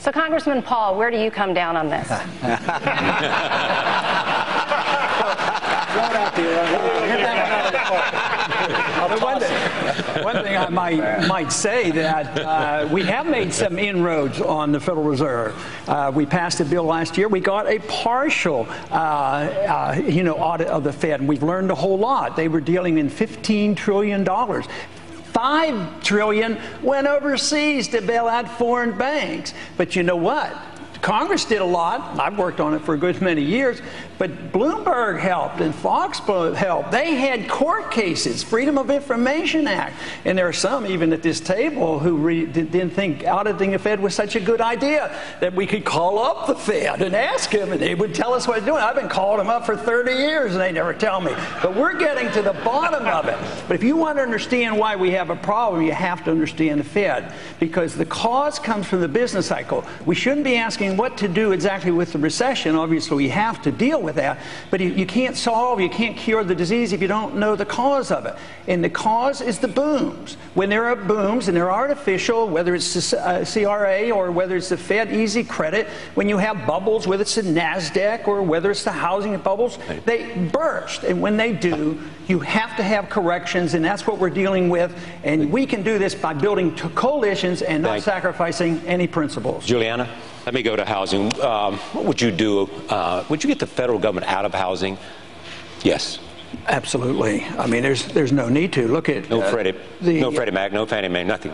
So, Congressman Paul, where do you come down on this? One thing I might say that we have made some inroads on the Federal Reserve. We passed a bill last year. We got a partial, audit of the Fed, and we've learned a whole lot. They were dealing in $15 trillion. $5 trillion went overseas to bail out foreign banks. But you know what? Congress did a lot. I've worked on it for a good many years. But Bloomberg helped and Fox helped. They had court cases, Freedom of Information Act. And there are some even at this table who didn't think auditing the Fed was such a good idea that we could call up the Fed and ask them, and they would tell us what they're doing. I've been calling them up for 30 years, and they never tell me. But we're getting to the bottom of it. But if you want to understand why we have a problem, you have to understand the Fed, because the cause comes from the business cycle. We shouldn't be asking what to do exactly with the recession. Obviously, we have to deal with that. But you can't cure the disease if you don't know the cause of it. And the cause is the booms. When there are booms, and they're artificial, whether it's the CRA or whether it's the Fed easy credit, when you have bubbles, whether it's the NASDAQ or whether it's the housing bubbles, they burst. And when they do, you have to have corrections, and that's what we're dealing with. And we can do this by building coalitions and not sacrificing any principles. Juliana? Let me go to housing. What would you do? Would you get the federal government out of housing? Yes. Absolutely. I mean, there's no need to. Look at no Freddie Mac, no Fannie Mae, nothing.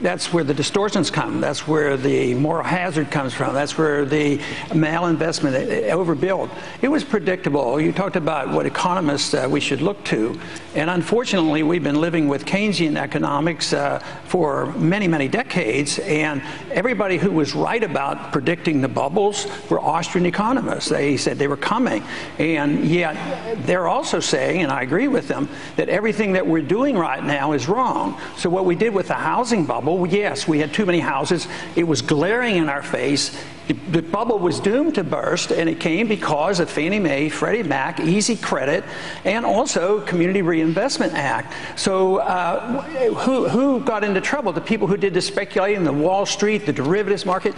That's where the distortions come. That's where the moral hazard comes from. That's where the malinvestment, overbuild. It was predictable. You talked about what economists we should look to, and unfortunately, we've been living with Keynesian economics for many, many decades. And everybody who was right about predicting the bubbles were Austrian economists. They said they were coming. And yet they're also saying, and I agree with them, that everything that we're doing right now is wrong. So what we did with the housing bubble, yes, we had too many houses. It was glaring in our face. The bubble was doomed to burst, and it came because of Fannie Mae, Freddie Mac, easy credit, and also Community Reinvestment Act. So who got into trouble? The people who did the speculating, the Wall Street, the derivatives market.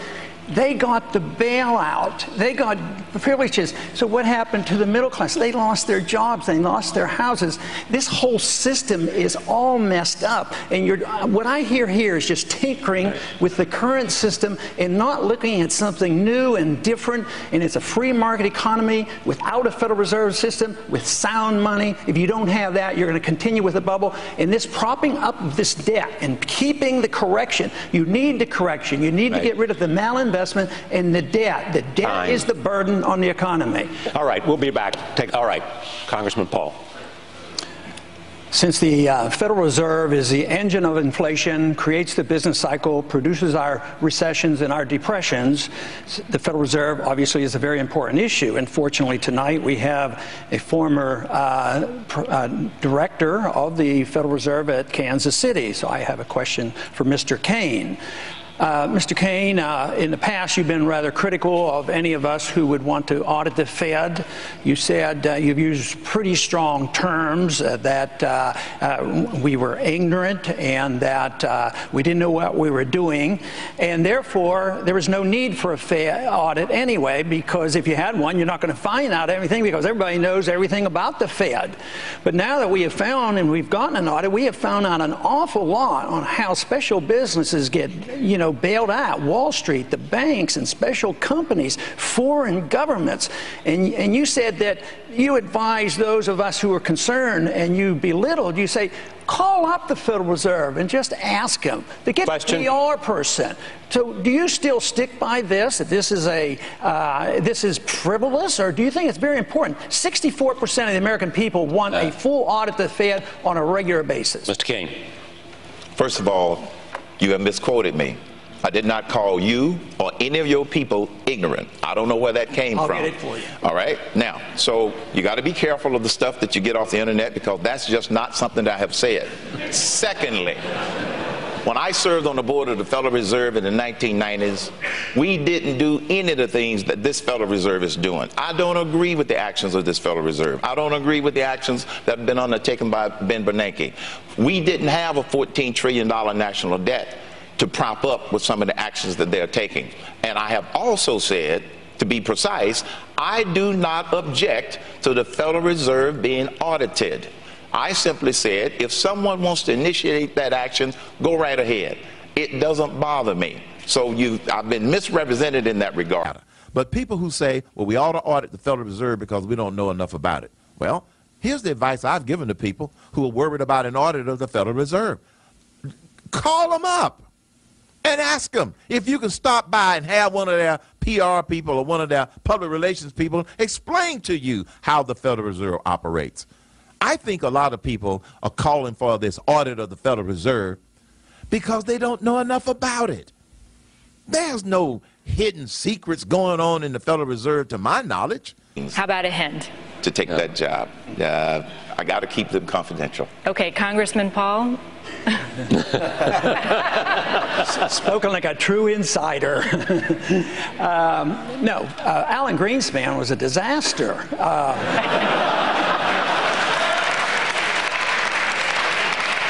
They got the bailout. They got privileges. So what happened to the middle class? They lost their jobs. They lost their houses. This whole system is all messed up. And what I hear here is just tinkering with the current system and not looking at something new and different. And it's a free market economy without a Federal Reserve system, with sound money. If you don't have that, you're going to continue with the bubble. And this propping up this debt and keeping the correction. You need the correction. You need to get rid of the malinvestment and the debt. The debt is the burden on the economy. All right, we'll be back. All right, Congressman Paul. Since the Federal Reserve is the engine of inflation, creates the business cycle, produces our recessions and our depressions, the Federal Reserve obviously is a very important issue. And fortunately tonight we have a former director of the Federal Reserve at Kansas City. So I have a question for Mr. Kaine. Mr. Kaine, in the past, you've been rather critical of any of us who would want to audit the Fed. You said you've used pretty strong terms that we were ignorant and that we didn't know what we were doing. And therefore, there was no need for a Fed audit anyway, because if you had one, you're not going to find out everything because everybody knows everything about the Fed. But now that we have found and we've gotten an audit, we have found out an awful lot on how special businesses get, bailed out. Wall Street, the banks, and special companies, foreign governments. And you said that you advised those of us who were concerned, and you belittled. You say, call up the Federal Reserve and just ask them to get a PR person. So do you still stick by this, that this is this is frivolous, or do you think it's very important? 64% of the American people want a full audit of the Fed on a regular basis. Mr. Kaine. First of all, you have misquoted me. I did not call you or any of your people ignorant. I don't know where that came from. I'll get it for you. All right? Now, so you got to be careful of the stuff that you get off the internet, because that's just not something that I have said. Secondly, when I served on the board of the Federal Reserve in the 1990s, we didn't do any of the things that this Federal Reserve is doing. I don't agree with the actions of this Federal Reserve. I don't agree with the actions that have bernanke undertaken by Ben Bernanke. We didn't have a $14 trillion national debt. to prop up with some of the actions that they're taking. And I have also said, to be precise, I do not object to the Federal Reserve being audited. I simply said, if someone wants to initiate that action, go right ahead. It doesn't bother me. So I've been misrepresented in that regard. But people who say, well, we ought to audit the Federal Reserve because we don't know enough about it. Well, here's the advice I've given to people who are worried about an audit of the Federal Reserve. Call them up and ask them if you can stop by and have one of their PR people or one of their public relations people explain to you how the Federal Reserve operates. I think a lot of people are calling for this audit of the Federal Reserve because they don't know enough about it. There's no hidden secrets going on in the Federal Reserve to my knowledge. How about a hint? To take that job. I got to keep them confidential. Okay, Congressman Paul. Spoken like a true insider. No, Alan Greenspan was a disaster.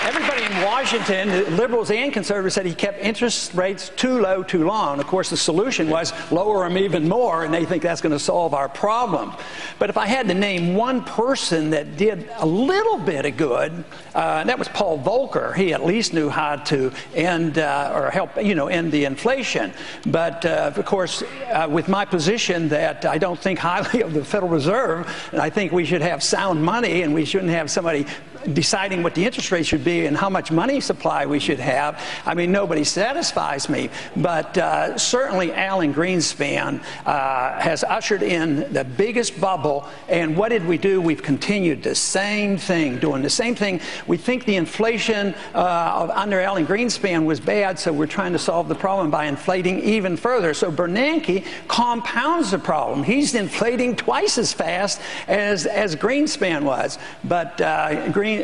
Everybody in Washington, liberals and conservatives, said he kept interest rates too low too long. Of course, the solution was lower them even more, and they think that's going to solve our problem. But if I had to name one person that did a little bit of good, that was Paul Volcker. He at least knew how to end or help, end the inflation. But of course, with my position that I don't think highly of the Federal Reserve, and I think we should have sound money, and we shouldn't have somebody deciding what the interest rate should be and how much money supply we should have. I mean, nobody satisfies me. But certainly Alan Greenspan has ushered in the biggest bubble. And what did we do? We've continued the same thing, doing the same thing. We think the inflation under Alan Greenspan was bad, so we're trying to solve the problem by inflating even further. So Bernanke compounds the problem. He's inflating twice as fast as Greenspan was. But Greenspan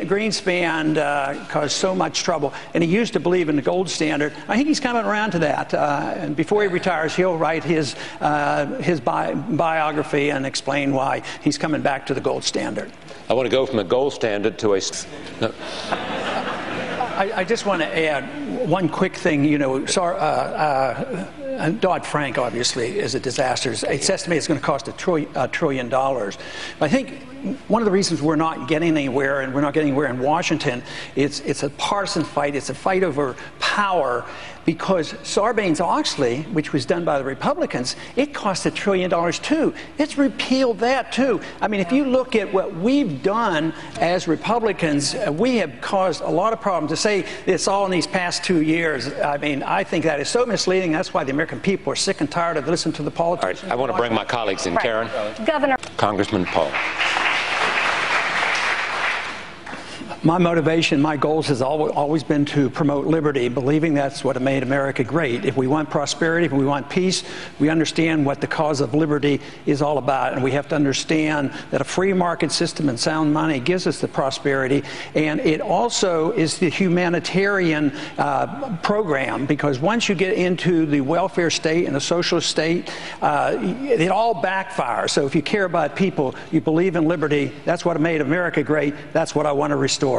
caused so much trouble, and he used to believe in the gold standard. I think he's coming around to that, and before he retires, he'll write his biography and explain why he's coming back to the gold standard. I want to go from a gold standard to a... No. I just want to add one quick thing. Dodd-Frank obviously is a disaster. It's estimated it's going to cost $1 trillion. I think one of the reasons we're not getting anywhere, and we're not getting anywhere in Washington, it's a partisan fight. It's a fight over power, because Sarbanes-Oxley, which was done by the Republicans, it cost $1 trillion too. It's repealed that too. I mean, if you look at what we've done as Republicans, we have caused a lot of problems. To say it's all in these past 2 years, I mean, I think that is so misleading. That's why the American people are sick and tired of listening to the politicians. All right, I want to bring my colleagues in. Karen. Governor. Congressman Paul. My motivation, my goals has always been to promote liberty, believing that's what made America great. If we want prosperity, if we want peace, we understand what the cause of liberty is all about. And we have to understand that a free market system and sound money gives us the prosperity. And it also is the humanitarian program, because once you get into the welfare state and the socialist state, it all backfires. So if you care about people, you believe in liberty, that's what made America great, that's what I want to restore.